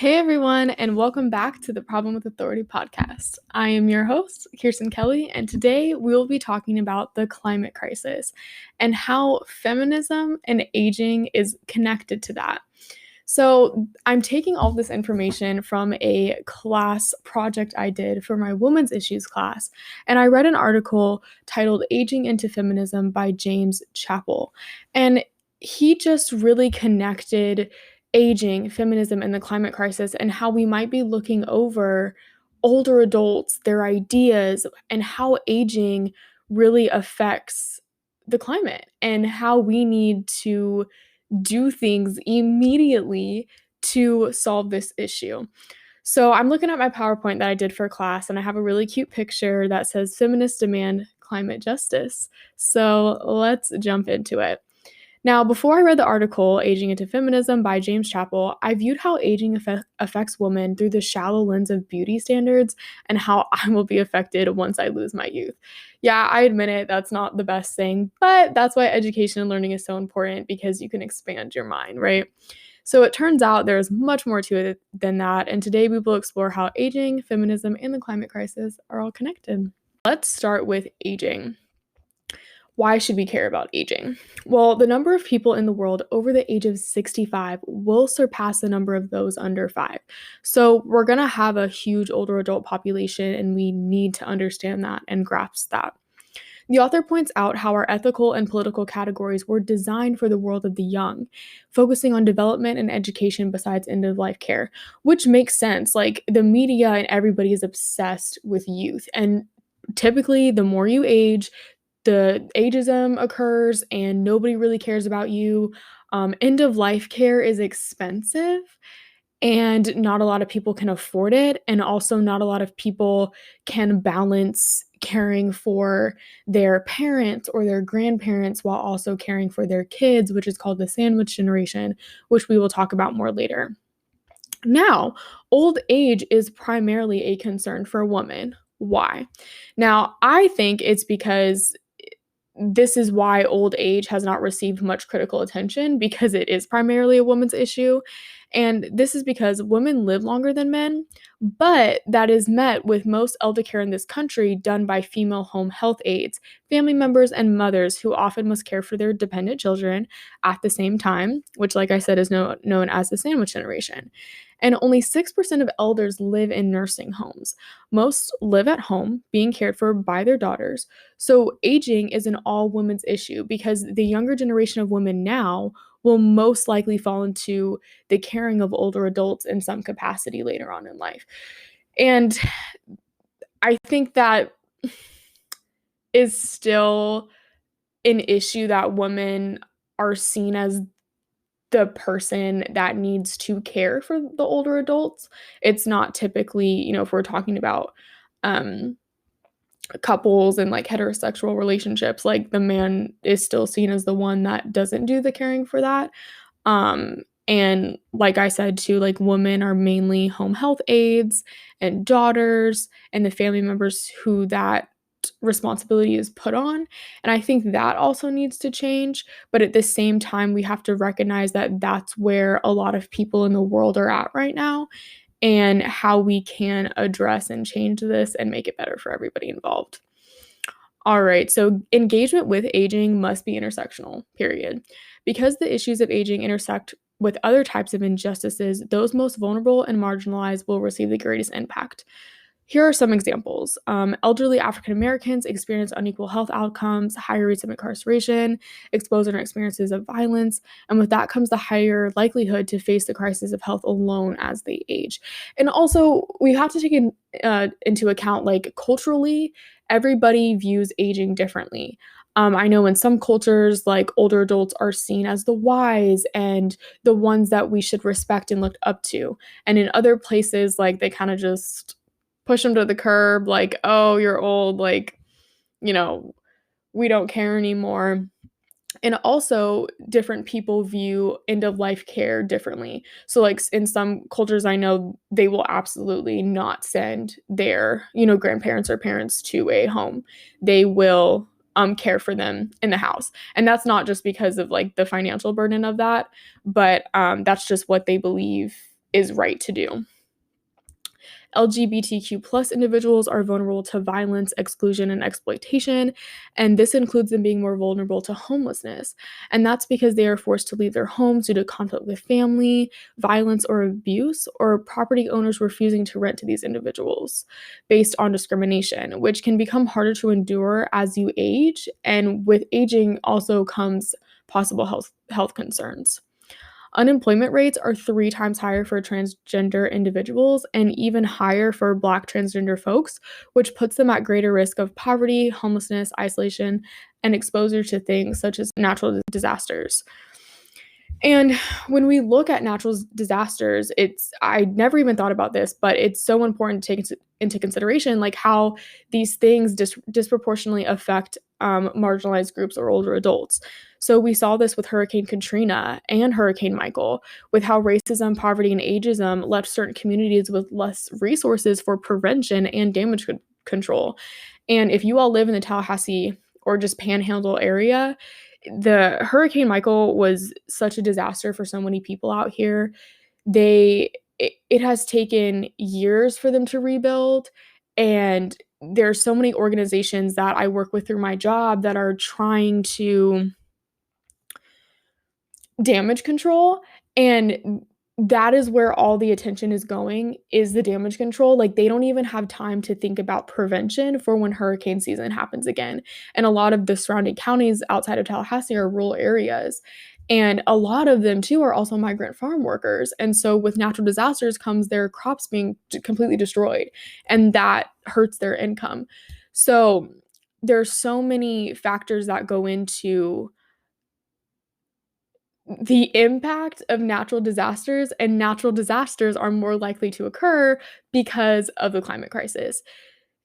Hey everyone, and welcome back to the Problem with Authority podcast. I am your host, Kirsten Kelly, and today we will be talking about the climate crisis and how feminism and aging is connected to that. So, I'm taking all this information from a class project I did for my women's issues class, and I read an article titled Aging into Feminism by James Chappel. And he just really connected aging, feminism, and the climate crisis, and how we might be looking over older adults, their ideas, and how aging really affects the climate, and how we need to do things immediately to solve this issue. So I'm looking at my PowerPoint that I did for class, and I have a really cute picture that says Feminists Demand Climate Justice. So let's jump into it. Now, before I read the article, Aging into Feminism by James Chappel, I viewed how aging affects women through the shallow lens of beauty standards and how I will be affected once I lose my youth. Yeah, I admit it, that's not the best thing, but that's why education and learning is so important, because you can expand your mind, right? So it turns out there's much more to it than that, and today we will explore how aging, feminism, and the climate crisis are all connected. Let's start with aging. Why should we care about aging? Well, the number of people in the world over the age of 65 will surpass the number of those under 5. So we're going to have a huge older adult population, and we need to understand that and grasp that. The author points out how our ethical and political categories were designed for the world of the young, focusing on development and education besides end-of-life care, which makes sense. Like, the media and everybody is obsessed with youth, and typically the more you age, the ageism occurs and nobody really cares about you. End of life care is expensive and not a lot of people can afford it. And also, not a lot of people can balance caring for their parents or their grandparents while also caring for their kids, which is called the sandwich generation, which we will talk about more later. Now, old age is primarily a concern for a woman. Why? Now, I think it's because this is why old age has not received much critical attention, because it is primarily a woman's issue. And this is because women live longer than men, but that is met with most elder care in this country done by female home health aides, family members, and mothers who often must care for their dependent children at the same time, which, like I said, is known as the sandwich generation. And only 6% of elders live in nursing homes. Most live at home, being cared for by their daughters. So aging is an all women's issue, because the younger generation of women now will most likely fall into the caring of older adults in some capacity later on in life. And I think that is still an issue, that women are seen as the person that needs to care for the older adults. It's not typically, if we're talking about couples and like heterosexual relationships, like the man is still seen as the one that doesn't do the caring for that. And like I said too, like, women are mainly home health aides and daughters and the family members who that responsibility is put on. And I think that also needs to change. But at the same time, we have to recognize that that's where a lot of people in the world are at right now, and how we can address and change this and make it better for everybody involved. All right, so engagement with aging must be intersectional, period. Because the issues of aging intersect with other types of injustices, those most vulnerable and marginalized will receive the greatest impact. Here are some examples. Elderly African Americans experience unequal health outcomes, higher rates of incarceration, exposure and experiences of violence, and with that comes the higher likelihood to face the crisis of health alone as they age. And also, we have to take into account, like, culturally, everybody views aging differently. I know in some cultures, like, older adults are seen as the wise and the ones that we should respect and look up to. And in other places, like, they kind of just push them to the curb, like, oh, you're old, like, we don't care anymore. And also, different people view end of life care differently. So, like, in some cultures, I know they will absolutely not send their, grandparents or parents to a home. They will care for them in the house. And that's not just because of, like, the financial burden of that, but that's just what they believe is right to do. LGBTQ plus individuals are vulnerable to violence, exclusion, and exploitation, and this includes them being more vulnerable to homelessness. And that's because they are forced to leave their homes due to conflict with family, violence, or abuse, or property owners refusing to rent to these individuals based on discrimination, which can become harder to endure as you age. And with aging also comes possible health concerns. Unemployment rates are 3 times higher for transgender individuals and even higher for Black transgender folks, which puts them at greater risk of poverty, homelessness, isolation, and exposure to things such as natural disasters. And when we look at natural disasters, I never even thought about this, but it's so important to take into consideration like how these things disproportionately affect marginalized groups or older adults. So we saw this with Hurricane Katrina and Hurricane Michael, with how racism, poverty, and ageism left certain communities with less resources for prevention and damage control. And if you all live in the Tallahassee or just Panhandle area, the Hurricane Michael was such a disaster for so many people out here. It has taken years for them to rebuild, and there's so many organizations that I work with through my job that are trying to damage control, and that is where all the attention is going, is the damage control. Like, they don't even have time to think about prevention for when hurricane season happens again. And a lot of the surrounding counties outside of Tallahassee are rural areas, and a lot of them too are also migrant farm workers. And so with natural disasters comes their crops being completely destroyed, and that hurts their income. So there's so many factors that go into the impact of natural disasters, and natural disasters are more likely to occur because of the climate crisis.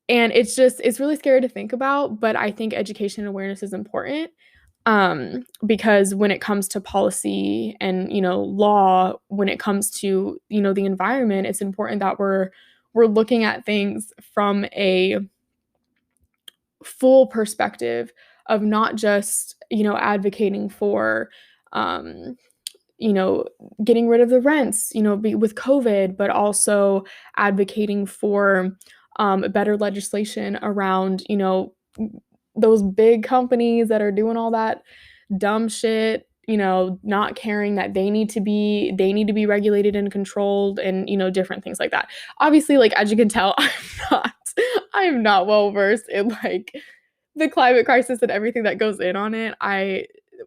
And it's really scary to think about, but I think education and awareness is important, because when it comes to policy and, law, when it comes to, the environment, it's important that we're looking at things from a full perspective of not just, advocating for, um, you know, getting rid of the rents, with COVID, but also advocating for better legislation around, those big companies that are doing all that dumb shit, not caring that they need to be regulated and controlled, and, different things like that. Obviously, like, as you can tell, not I am not well versed in like the climate crisis and everything that goes in on it.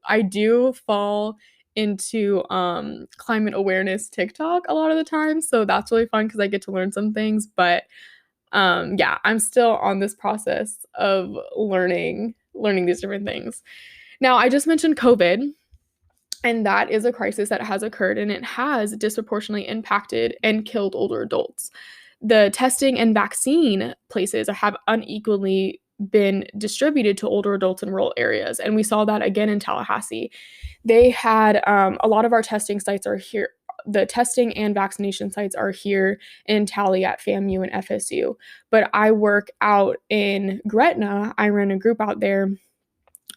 I do fall into climate awareness TikTok a lot of the time, so that's really fun because I get to learn some things. But yeah, I'm still on this process of learning these different things. Now, I just mentioned COVID, and that is a crisis that has occurred, and it has disproportionately impacted and killed older adults. The testing and vaccine places have unequally been distributed to older adults in rural areas, and we saw that again in Tallahassee. They had a lot of our testing sites are here. The testing and vaccination sites are here in Tally at FAMU and FSU. But I work out in Gretna. I ran a group out there,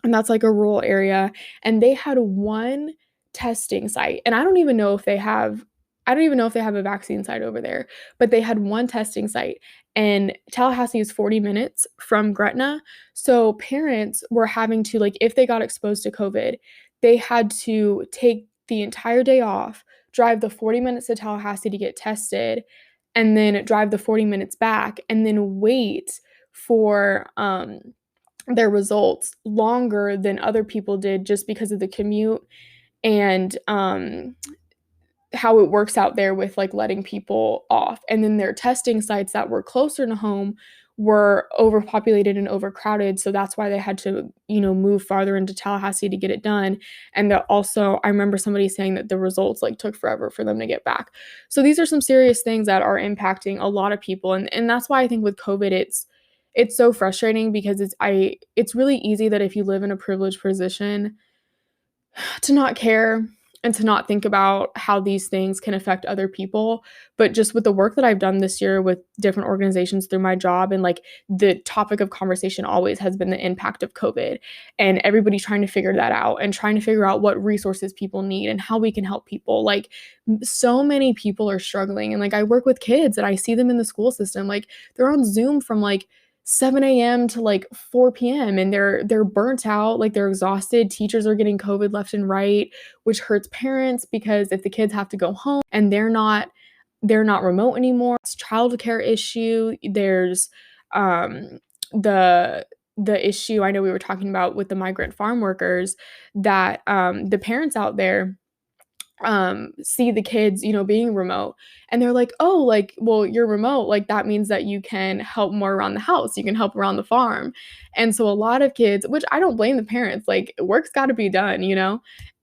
and that's like a rural area. And they had one testing site. And I don't even know if they have a vaccine site over there, but they had one testing site. And Tallahassee is 40 minutes from Gretna. So parents were having to, like, if they got exposed to COVID, they had to take the entire day off, drive the 40 minutes to Tallahassee to get tested, and then drive the 40 minutes back, and then wait for their results longer than other people did, just because of the commute and how it works out there with like letting people off. And then their testing sites that were closer to home were overpopulated and overcrowded, so that's why they had to, move farther into Tallahassee to get it done. And that also, I remember somebody saying that the results like took forever for them to get back. So these are some serious things that are impacting a lot of people, and that's why I think with COVID it's so frustrating, because it's really easy that if you live in a privileged position to not care and to not think about how these things can affect other people. But just with the work that I've done this year with different organizations through my job, and like the topic of conversation always has been the impact of COVID, and everybody trying to figure that out and trying to figure out what resources people need and how we can help people. Like, so many people are struggling. And like, I work with kids and I see them in the school system, like they're on Zoom from like 7 a.m. to like 4 p.m. and they're burnt out, like they're exhausted. Teachers are getting COVID left and right, which hurts parents because if the kids have to go home and they're not remote anymore, it's a childcare issue. There's the issue I know we were talking about with the migrant farm workers, that the parents out there see the kids, being remote, and they're like, oh, like, well, you're remote, like that means that you can help more around the house, you can help around the farm. And so a lot of kids, which I don't blame the parents, like work's got to be done,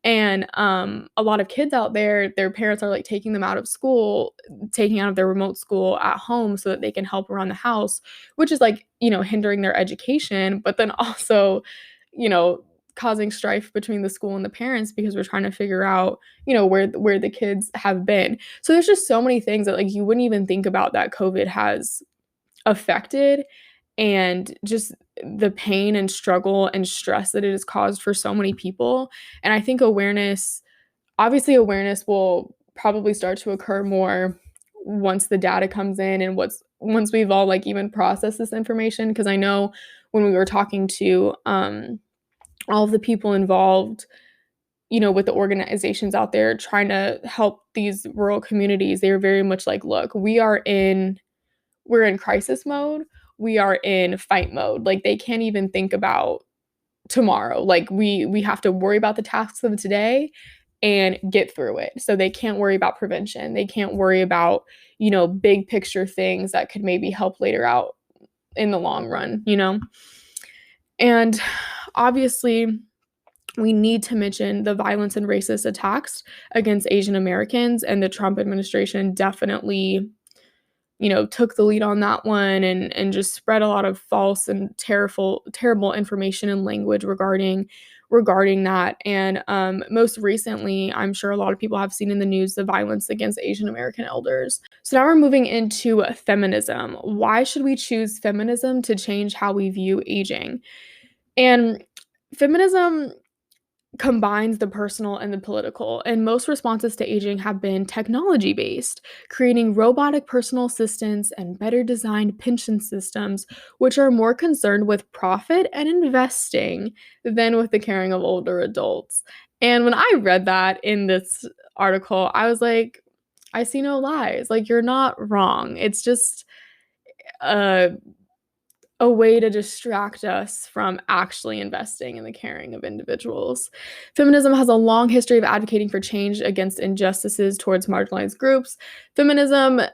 and a lot of kids out there, their parents are like taking them out of school, taking out of their remote school at home so that they can help around the house, which is like, hindering their education, but then also, you know causing strife between the school and the parents because we're trying to figure out, where the kids have been. So there's just so many things that like you wouldn't even think about that COVID has affected, and just the pain and struggle and stress that it has caused for so many people. And I think obviously awareness will probably start to occur more once the data comes in and once we've all like even processed this information. Because I know when we were talking to all of the people involved, with the organizations out there trying to help these rural communities, they were very much like, look, we're in crisis mode. We are in fight mode. Like they can't even think about tomorrow. Like we have to worry about the tasks of today and get through it. So they can't worry about prevention. They can't worry about, big picture things that could maybe help later out in the long run. And obviously, we need to mention the violence and racist attacks against Asian Americans, and the Trump administration definitely, took the lead on that one, and just spread a lot of false and terrible information and language regarding that. And most recently, I'm sure a lot of people have seen in the news the violence against Asian American elders. So now we're moving into feminism. Why should we choose feminism to change how we view aging? And feminism combines the personal and the political, and most responses to aging have been technology based, creating robotic personal assistants and better designed pension systems, which are more concerned with profit and investing than with the caring of older adults. And when I read that in this article, I was like, I see no lies. Like, you're not wrong. It's just a way to distract us from actually investing in the caring of individuals. Feminism has a long history of advocating for change against injustices towards marginalized groups. Feminism's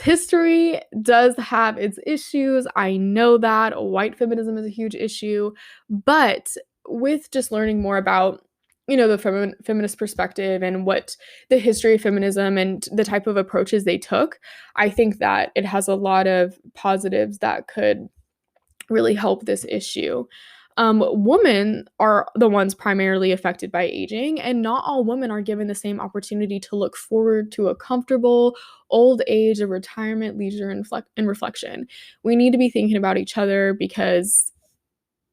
history does have its issues. I know that white feminism is a huge issue, but with just learning more about the feminist perspective and what the history of feminism and the type of approaches they took, I think that it has a lot of positives that could really help this issue. Women are the ones primarily affected by aging, and not all women are given the same opportunity to look forward to a comfortable old age of retirement, leisure, and reflection. We need to be thinking about each other because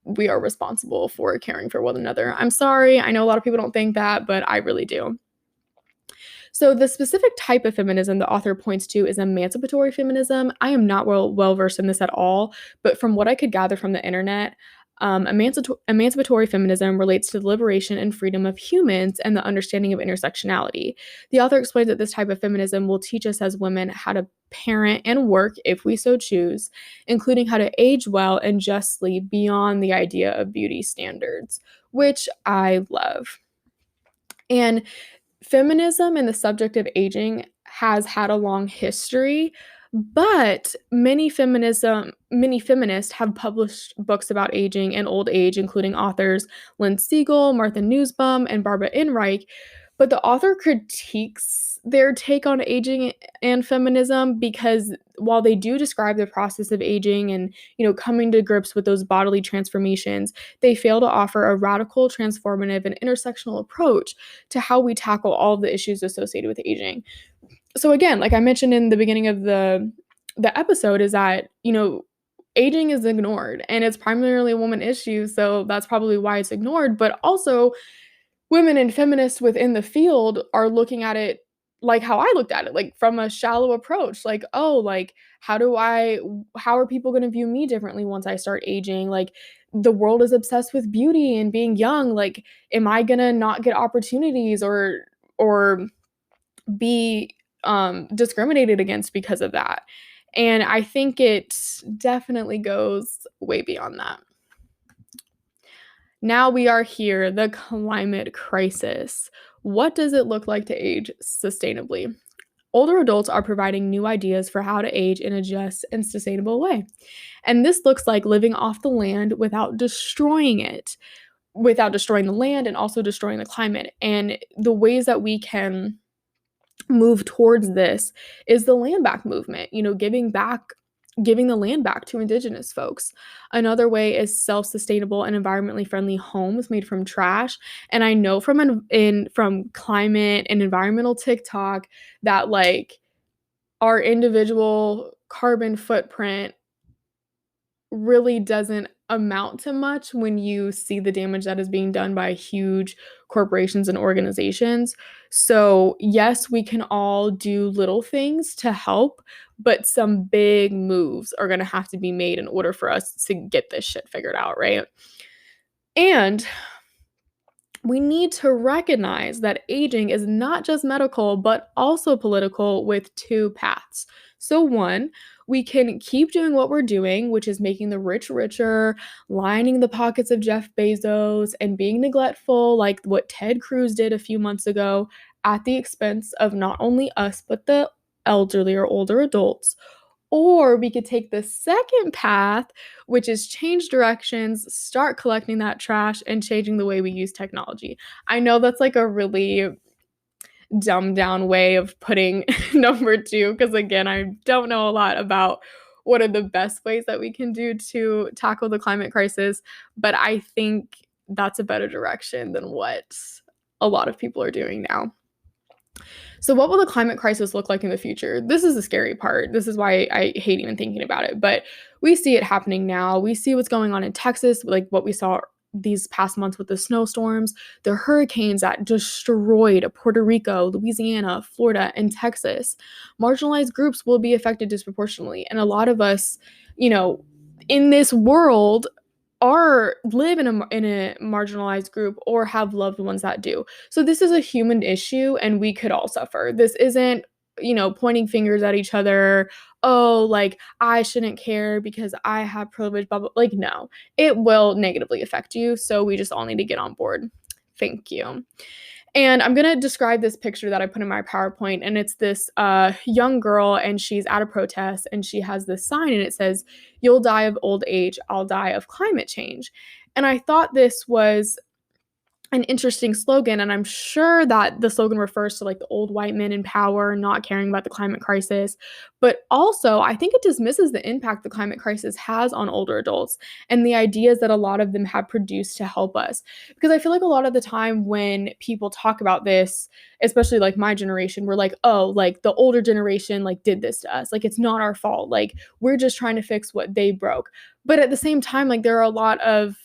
we are responsible for caring for one another. I'm sorry, I know a lot of people don't think that, but I really do. So the specific type of feminism the author points to is emancipatory feminism. I am not well versed in this at all, but from what I could gather from the internet, emancipatory feminism relates to the liberation and freedom of humans and the understanding of intersectionality. The author explains that this type of feminism will teach us as women how to parent and work if we so choose, including how to age well and justly beyond the idea of beauty standards, which I love. And feminism and the subject of aging has had a long history, but many feminists have published books about aging and old age, including authors Lynn Siegel, Martha Nussbaum, and Barbara Enreich. But the author critiques their take on aging and feminism because while they do describe the process of aging and, coming to grips with those bodily transformations, they fail to offer a radical, transformative, and intersectional approach to how we tackle all of the issues associated with aging. So again, like I mentioned in the beginning of the episode, is that, aging is ignored and it's primarily a woman issue, so that's probably why it's ignored, but also women and feminists within the field are looking at it like how I looked at it, like from a shallow approach, like, oh, like how are people going to view me differently once I start aging? Like the world is obsessed with beauty and being young, like am I going to not get opportunities or be discriminated against because of that? And I think it definitely goes way beyond that. Now we are here, the climate crisis. What does it look like to age sustainably? Older adults are providing new ideas for how to age in a just and sustainable way. And this looks like living off the land without destroying it, without destroying the land and also destroying the climate. And the ways that we can move towards this is the land back movement, giving the land back to indigenous folks. Another way is self-sustainable and environmentally friendly homes made from trash. And I know from climate and environmental TikTok that like our individual carbon footprint really doesn't amount to much when you see the damage that is being done by huge corporations and organizations. So, yes, we can all do little things to help, but some big moves are going to have to be made in order for us to get this shit figured out, right? And we need to recognize that aging is not just medical, but also political with two paths. So, one, we can keep doing what we're doing, which is making the rich richer, lining the pockets of Jeff Bezos, and being neglectful, like what Ted Cruz did a few months ago, at the expense of not only us, but the elderly or older adults. Or we could take the second path, which is change directions, start collecting that trash, and changing the way we use technology. I know that's like a really dumbed down way of putting number two, because again, I don't know a lot about what are the best ways that we can do to tackle the climate crisis, but I think that's a better direction than what a lot of people are doing now. So, what will the climate crisis look like in the future? This is the scary part. This is why I hate even thinking about it. But we see it happening now. We see what's going on in Texas, like what we saw these past months with the snowstorms, the hurricanes that destroyed Puerto Rico, Louisiana, Florida, and Texas. Marginalized groups will be affected disproportionately. And a lot of us, in this world, live in a marginalized group or have loved ones that do. So this is a human issue and we could all suffer. This isn't, pointing fingers at each other. Oh, like I shouldn't care because I have privilege, blah, blah. Like, no, it will negatively affect you. So we just all need to get on board. Thank you. And I'm going to describe this picture that I put in my PowerPoint. And it's this young girl, and she's at a protest, and she has this sign, and it says, "You'll die of old age, I'll die of climate change." And I thought this was an interesting slogan, and I'm sure that the slogan refers to like the old white men in power not caring about the climate crisis, but also I think it dismisses the impact the climate crisis has on older adults and the ideas that a lot of them have produced to help us. Because I feel like a lot of the time when people talk about this, especially like my generation, we're like, oh, like the older generation like did this to us, like it's not our fault, like we're just trying to fix what they broke. But at the same time, like there are a lot of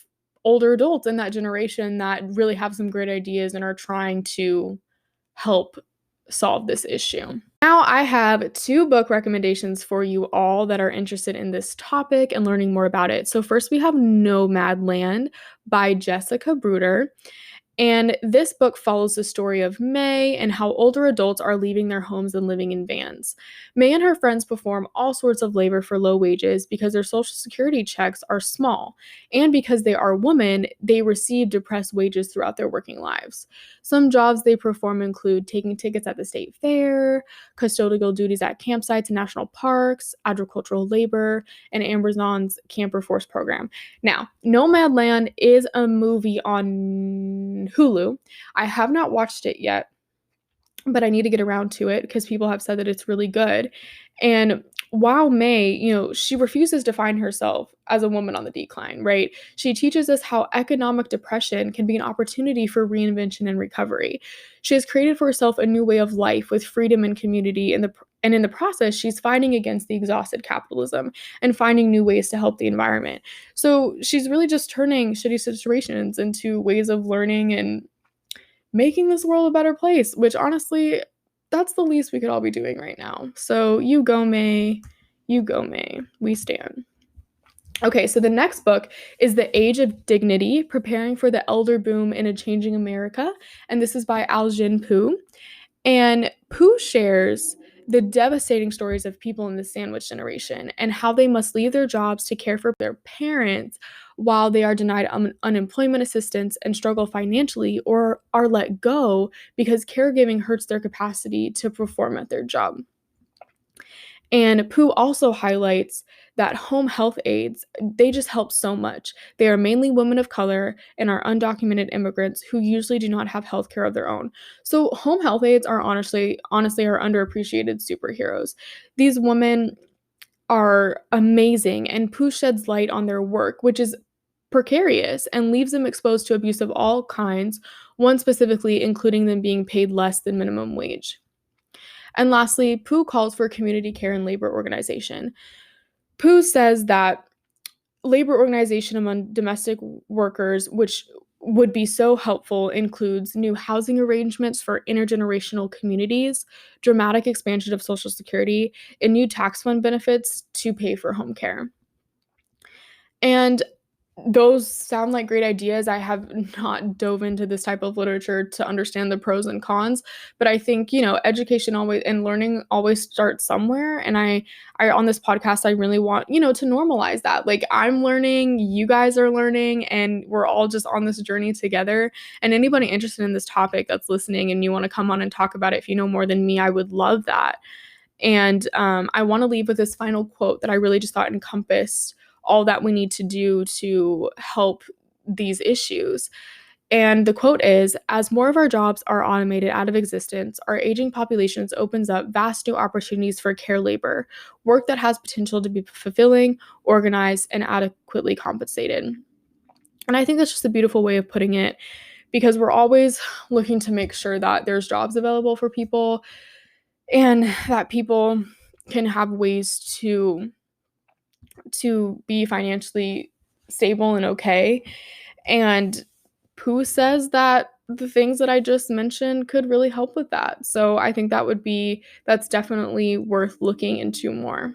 older adults in that generation that really have some great ideas and are trying to help solve this issue. Now I have two book recommendations for you all that are interested in this topic and learning more about it. So first we have Nomadland by Jessica Bruder. And this book follows the story of May and how older adults are leaving their homes and living in vans. May and her friends perform all sorts of labor for low wages because their social security checks are small. And because they are women, they receive depressed wages throughout their working lives. Some jobs they perform include taking tickets at the state fair, custodial duties at campsites and national parks, agricultural labor, and Amazon's Camper Force program. Now, Nomadland is a movie on Hulu. I have not watched it yet, but I need to get around to it because people have said that it's really good. And while May, she refuses to find herself as a woman on the decline, right? She teaches us how economic depression can be an opportunity for reinvention and recovery. She has created for herself a new way of life with freedom and community, and in the process, she's fighting against the exhausted capitalism and finding new ways to help the environment. So she's really just turning shitty situations into ways of learning and making this world a better place, which honestly, that's the least we could all be doing right now. So you go, May. You go, May. We stand. Okay, so the next book is The Age of Dignity, Preparing for the Elder Boom in a Changing America. And this is by Aljin Poo. And Pooh shares the devastating stories of people in the sandwich generation and how they must leave their jobs to care for their parents while they are denied unemployment assistance and struggle financially or are let go because caregiving hurts their capacity to perform at their job. And Pooh also highlights that home health aides, they just help so much. They are mainly women of color and are undocumented immigrants who usually do not have health care of their own. So home health aides are honestly are underappreciated superheroes. These women are amazing, and Pooh sheds light on their work, which is precarious and leaves them exposed to abuse of all kinds, one specifically including them being paid less than minimum wage. And lastly, Pooh calls for community care and labor organization. Pooh says that labor organization among domestic workers, which would be so helpful, includes new housing arrangements for intergenerational communities, dramatic expansion of Social Security, and new tax fund benefits to pay for home care. And those sound like great ideas. I have not dove into this type of literature to understand the pros and cons, but I think, education always and learning always starts somewhere. And I on this podcast, I really want, to normalize that. Like, I'm learning, you guys are learning, and we're all just on this journey together. And anybody interested in this topic that's listening and you want to come on and talk about it, if you know more than me, I would love that. And I want to leave with this final quote that I really just thought encompassed all that we need to do to help these issues. And the quote is, as more of our jobs are automated out of existence, our aging populations opens up vast new opportunities for care labor, work that has potential to be fulfilling, organized, and adequately compensated. And I think that's just a beautiful way of putting it, because we're always looking to make sure that there's jobs available for people and that people can have ways to be financially stable and okay. And Pooh says that the things that I just mentioned could really help with that. So I think that's definitely worth looking into more.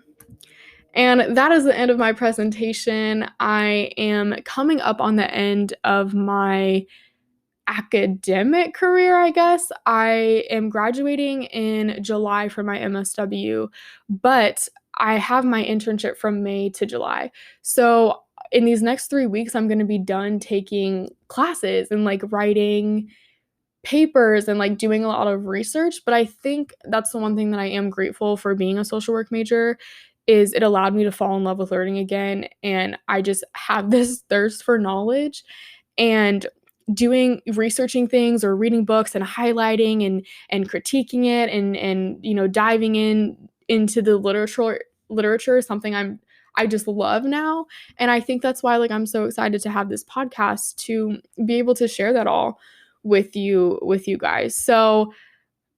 And that is the end of my presentation. I am coming up on the end of my academic career, I guess. I am graduating in July from my MSW, but I have my internship from May to July. So in these next 3 weeks, I'm going to be done taking classes and like writing papers and like doing a lot of research. But I think that's the one thing that I am grateful for being a social work major is it allowed me to fall in love with learning again. And I just have this thirst for knowledge, and researching things or reading books and highlighting and critiquing it and diving into the literature is something I just love now. And I think that's why like I'm so excited to have this podcast to be able to share that all with you guys. So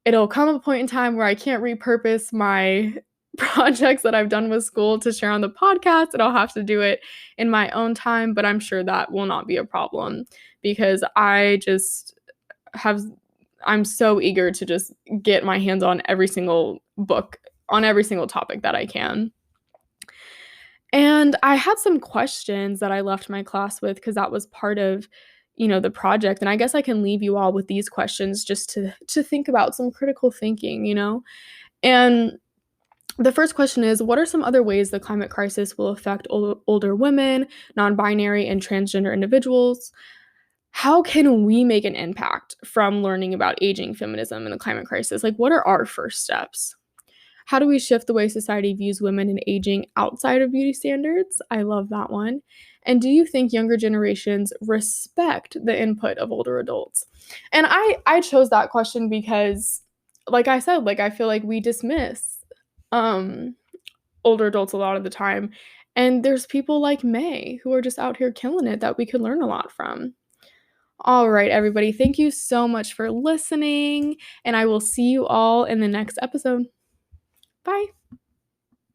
it'll come a point in time where I can't repurpose my projects that I've done with school to share on the podcast, and I'll have to do it in my own time, but I'm sure that will not be a problem because I'm so eager to just get my hands on every single book on every single topic that I can. And I had some questions that I left my class with because that was part of, the project. And I guess I can leave you all with these questions just to think about some critical thinking, And the first question is, what are some other ways the climate crisis will affect older women, non-binary, and transgender individuals? How can we make an impact from learning about aging, feminism, and the climate crisis? Like, what are our first steps? How do we shift the way society views women and aging outside of beauty standards? I love that one. And do you think younger generations respect the input of older adults? And I chose that question because like I said, like I feel like we dismiss um older adults a lot of the time. And there's people like May who are just out here killing it that we could learn a lot from. All right, everybody, thank you so much for listening, and I will see you all in the next episode. Bye.